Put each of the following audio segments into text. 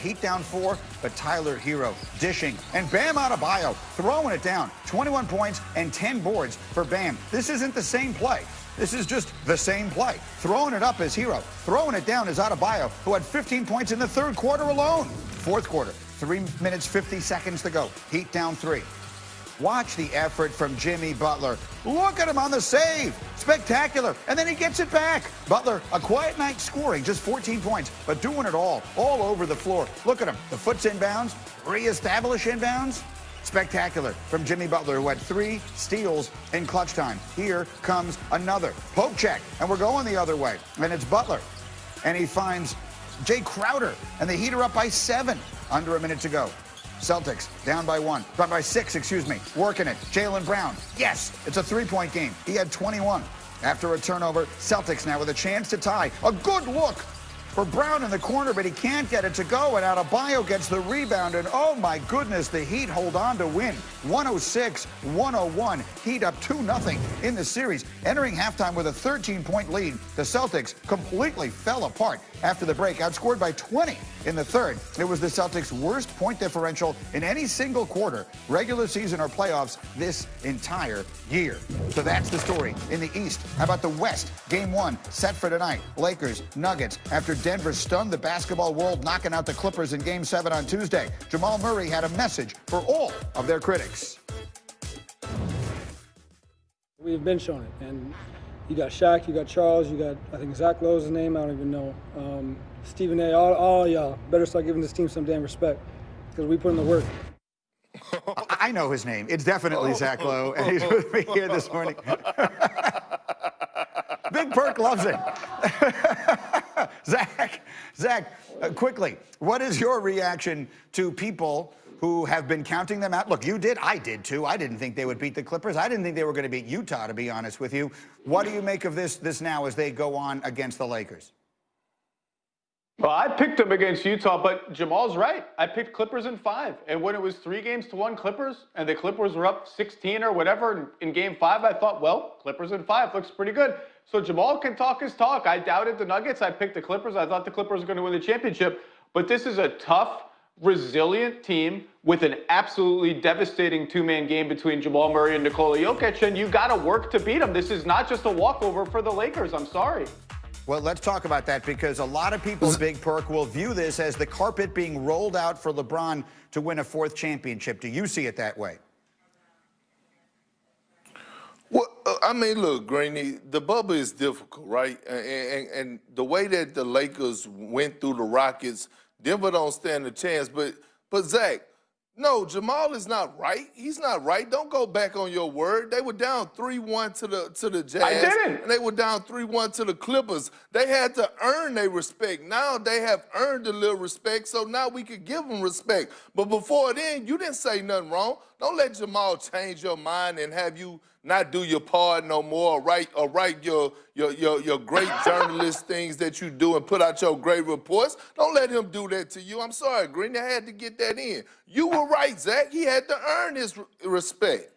Heat down 4, but Tyler Hero dishing. And Bam Adebayo throwing it down. 21 points and 10 boards for Bam. This isn't the same play. This is just the same play. Throwing it up is Hero. Throwing it down is Adebayo, who had 15 points in the third quarter alone. Fourth quarter, 3 minutes, 50 seconds to go. Heat down 3. Watch the effort from Jimmy Butler. Look at him on the save. Spectacular. And then he gets it back. Butler, a quiet night scoring, just 14 points, but doing it all over the floor. Look at him. The foot's inbounds. Reestablish inbounds. Spectacular from Jimmy Butler, who had 3 steals in clutch time. Here comes another poke check, and we're going the other way. And it's Butler. And he finds Jay Crowder, and the Heat are up by 7. Under a minute to go. Celtics down by 6, excuse me. Working it. Jaylen Brown. Yes, it's a 3-point game. He had 21. After a turnover, Celtics now with a chance to tie. A good look for Brown in the corner, but he can't get it to go, and Adebayo gets the rebound, and oh my goodness, the Heat hold on to win. 106-101. Heat up 2-0 in the series. Entering halftime with a 13-point lead, the Celtics completely fell apart after the break, outscored by 20 in the third. It was the Celtics' worst point differential in any single quarter, regular season or playoffs, this entire year. So that's the story in the East. How about the West? Game 1 set for tonight. Lakers, Nuggets, after Denver stunned the basketball world, knocking out the Clippers in Game 7 on Tuesday. Jamal Murray had a message for all of their critics. We've been showing it, and you got Shaq, you got Charles, you got, I think Zach Lowe's his name, I don't even know. Stephen A, all y'all better start giving this team some damn respect, because we put in the work. I know his name. It's definitely Zach Lowe, and he's with me here this morning. Big Perk loves it. Zach, quickly, what is your reaction to people who have been counting them out? Look, you did, I did too. I didn't think they would beat the Clippers. I didn't think they were going to beat Utah, to be honest with you. What do you make of this now as they go on against the Lakers? Well, I picked them against Utah, but Jamal's right. I picked Clippers in 5. And when it was 3-1 Clippers, and the Clippers were up 16 or whatever in Game 5, I thought, well, Clippers in 5 looks pretty good. So Jamal can talk his talk. I doubted the Nuggets. I picked the Clippers. I thought the Clippers were going to win the championship. But this is a tough, resilient team with an absolutely devastating 2-man game between Jamal Murray and Nikola Jokic, and you got to work to beat them. This is not just a walkover for the Lakers. I'm sorry. Well, let's talk about that, because a lot of people, Big Perk, will view this as the carpet being rolled out for LeBron to win a 4th championship. Do you see it that way? Well, I mean, look, Greeny, the bubble is difficult, right? And the way that the Lakers went through the Rockets, Denver don't stand a chance. But Zach, no, Jamal is not right. He's not right. Don't go back on your word. They were down 3-1 to the Jazz. I didn't. And they were down 3-1 to the Clippers. They had to earn their respect. Now they have earned a little respect, so now we could give them respect. But before then, you didn't say nothing wrong. Don't let Jamal change your mind and have you not do your part no more, or write your great journalist things that you do and put out your great reports. Don't let him do that to you. I'm sorry, Green. I had to get that in. You were right, Zach. He had to earn his respect.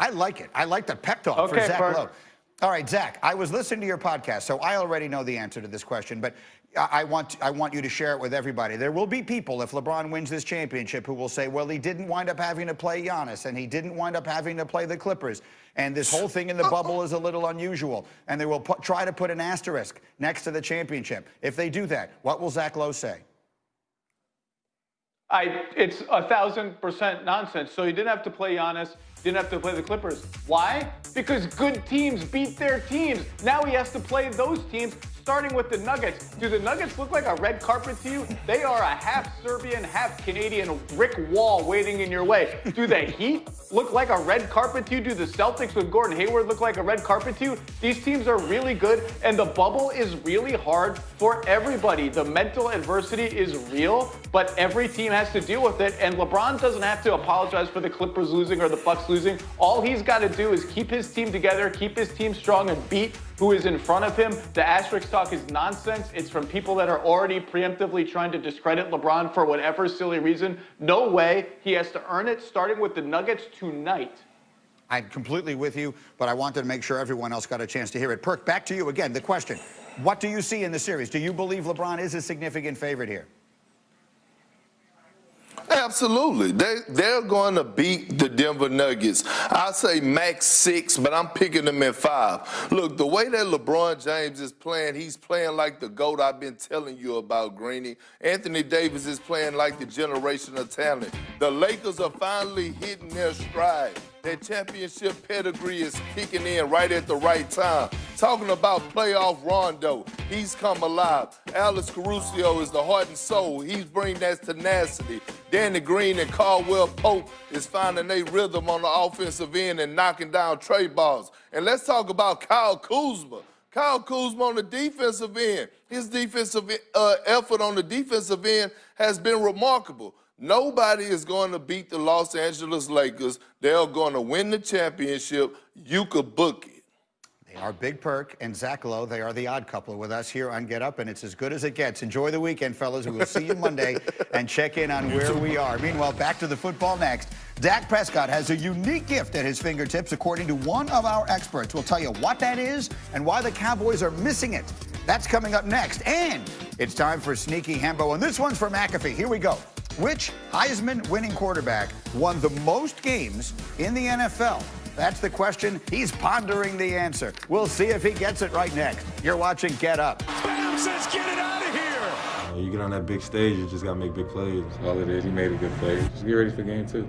I like it. I like the pep talk for Zach Lowe. All right, Zach, I was listening to your podcast, so I already know the answer to this question, but I want you to share it with everybody. There will be people, if LeBron wins this championship, who will say, well, he didn't wind up having to play Giannis, and he didn't wind up having to play the Clippers, and this whole thing in the bubble is a little unusual, and they will try to put an asterisk next to the championship. If they do that, what will Zach Lowe say? It's 1,000% nonsense. So he didn't have to play Giannis, didn't have to play the Clippers. Why? Because good teams beat their teams. Now he has to play those teams, starting with the Nuggets. Do the Nuggets look like a red carpet to you? They are a half Serbian, half Canadian brick wall waiting in your way. Do the Heat look like a red carpet to you? Do the Celtics with Gordon Hayward look like a red carpet to you? These teams are really good, and the bubble is really hard for everybody. The mental adversity is real, but every team has to deal with it, and LeBron doesn't have to apologize for the Clippers losing or the Bucks losing. All he's got to do is keep his team together, keep his team strong, and beat who is in front of him. The asterisk talk is nonsense. It's from people that are already preemptively trying to discredit LeBron for whatever silly reason. No way. He has to earn it, starting with the Nuggets tonight. I'm completely with you, but I wanted to make sure everyone else got a chance to hear it. Perk, back to you again. The question, what do you see in the series? Do you believe LeBron is a significant favorite here? Absolutely. They're going to beat the Denver Nuggets. I say max 6, but I'm picking them at 5. Look, the way that LeBron James is playing, he's playing like the GOAT I've been telling you about, Greeny. Anthony Davis is playing like the generational talent. The Lakers are finally hitting their stride. Their championship pedigree is kicking in right at the right time. Talking about playoff Rondo, he's come alive. Alex Caruso is the heart and soul. He's bringing that tenacity. Danny Green and Caldwell Pope is finding their rhythm on the offensive end and knocking down trey balls. And let's talk about Kyle Kuzma. Kyle Kuzma on the defensive end. His defensive effort on the defensive end has been remarkable. Nobody is going to beat the Los Angeles Lakers. They're going to win the championship. You could book it. They are Big Perk and Zach Lowe. They are the odd couple with us here on Get Up, and it's as good as it gets. Enjoy the weekend, fellas. We will see you Monday and check in on where we are. Meanwhile, back to the football next. Dak Prescott has a unique gift at his fingertips, according to one of our experts. We'll tell you what that is and why the Cowboys are missing it. That's coming up next. And it's time for Sneaky Hembo, and this one's for McAfee. Here we go. Which Heisman-winning quarterback won the most games in the NFL? That's the question. He's pondering the answer. We'll see if he gets it right next. You're watching Get Up. Bam says, get it out of here. You get on that big stage, you just got to make big plays. That's all it is. He made a good play. Just get ready for game 2.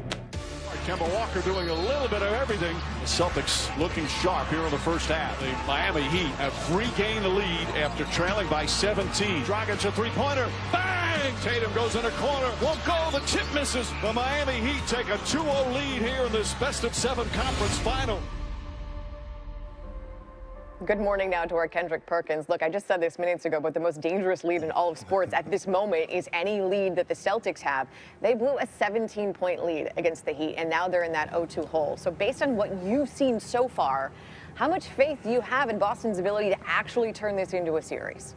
Kemba Walker doing a little bit of everything. The Celtics looking sharp here in the first half. The Miami Heat have regained the lead after trailing by 17. Dragic a three-pointer. Bang! Tatum goes in a corner. Won't go. The tip misses. The Miami Heat take a 2-0 lead here in this best-of-7 conference final. Good morning now to our Kendrick Perkins. Look, I just said this minutes ago, but the most dangerous lead in all of sports at this moment is any lead that the Celtics have. They blew a 17-point lead against the Heat, and now they're in that 0-2 hole. So based on what you've seen so far, how much faith do you have in Boston's ability to actually turn this into a series?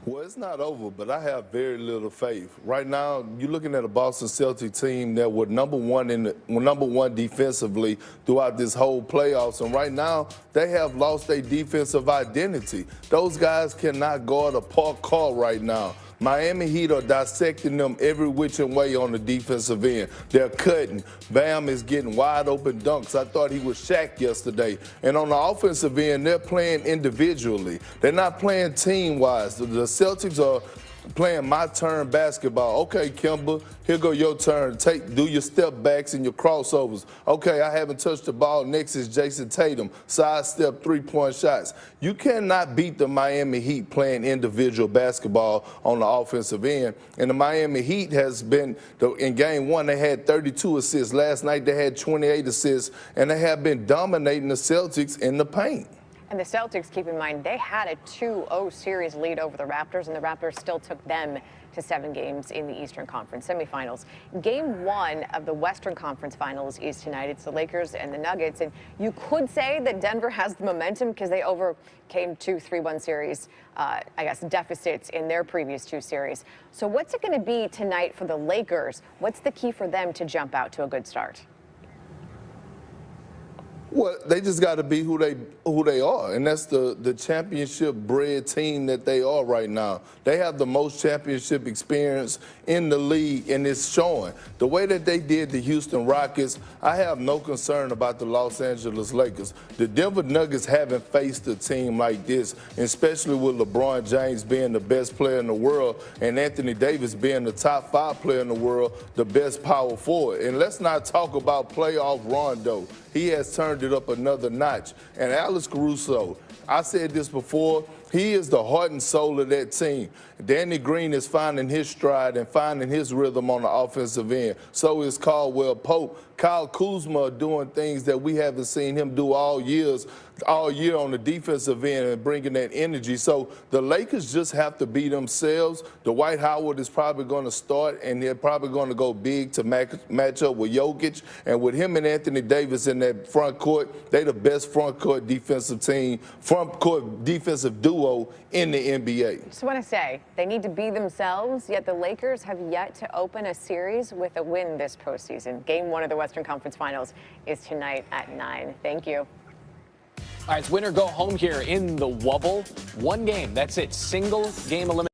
Well, it's not over, but I have very little faith. Right now, you're looking at a Boston Celtics team that were number one defensively throughout this whole playoffs, and right now they have lost their defensive identity. Those guys cannot guard a parked car right now. Miami Heat are dissecting them every which way on the defensive end. They're cutting. Bam is getting wide open dunks. I thought he was Shaq yesterday. And on the offensive end, they're playing individually. They're not playing team-wise. The Celtics are playing my turn basketball. Okay, Kemba, here go your turn. Do your step backs and your crossovers. Okay, I haven't touched the ball. Next is Jason Tatum. Sidestep 3-point shots. You cannot beat the Miami Heat playing individual basketball on the offensive end. And the Miami Heat has been, in game 1, they had 32 assists. Last night they had 28 assists, and they have been dominating the Celtics in the paint. And the Celtics, keep in mind, they had a 2-0 series lead over the Raptors, and the Raptors still took them to 7 games in the Eastern Conference semifinals. Game 1 of the Western Conference Finals is tonight. It's the Lakers and the Nuggets, and you could say that Denver has the momentum because they overcame 2 3-1 series, deficits in their previous 2 series. So what's it going to be tonight for the Lakers? What's the key for them to jump out to a good start? Well, they just got to be who they are, and that's the championship-bred team that they are right now. They have the most championship experience in the league, and it's showing. The way that they did the Houston Rockets, I have no concern about the Los Angeles Lakers. The Denver Nuggets haven't faced a team like this, especially with LeBron James being the best player in the world and Anthony Davis being the top 5 player in the world, the best power forward. And let's not talk about playoff Rondo. He has turned it up another notch. And Alex Caruso, I said this before, he is the heart and soul of that team. Danny Green is finding his stride and finding his rhythm on the offensive end. So is Caldwell Pope. Kyle Kuzma doing things that we haven't seen him do all year on the defensive end and bringing that energy. So the Lakers just have to be themselves. Dwight Howard is probably going to start, and they're probably going to go big to match up with Jokic. And with him and Anthony Davis in that front court, they're the best front court defensive team, front court defensive duo in the NBA. Just want to say, they need to be themselves, yet the Lakers have yet to open a series with a win this postseason. Game 1 of the Western Conference Finals is tonight at 9. Thank you. All right, it's win or go home here in the Wubble. 1 game, that's it. Single game elimination.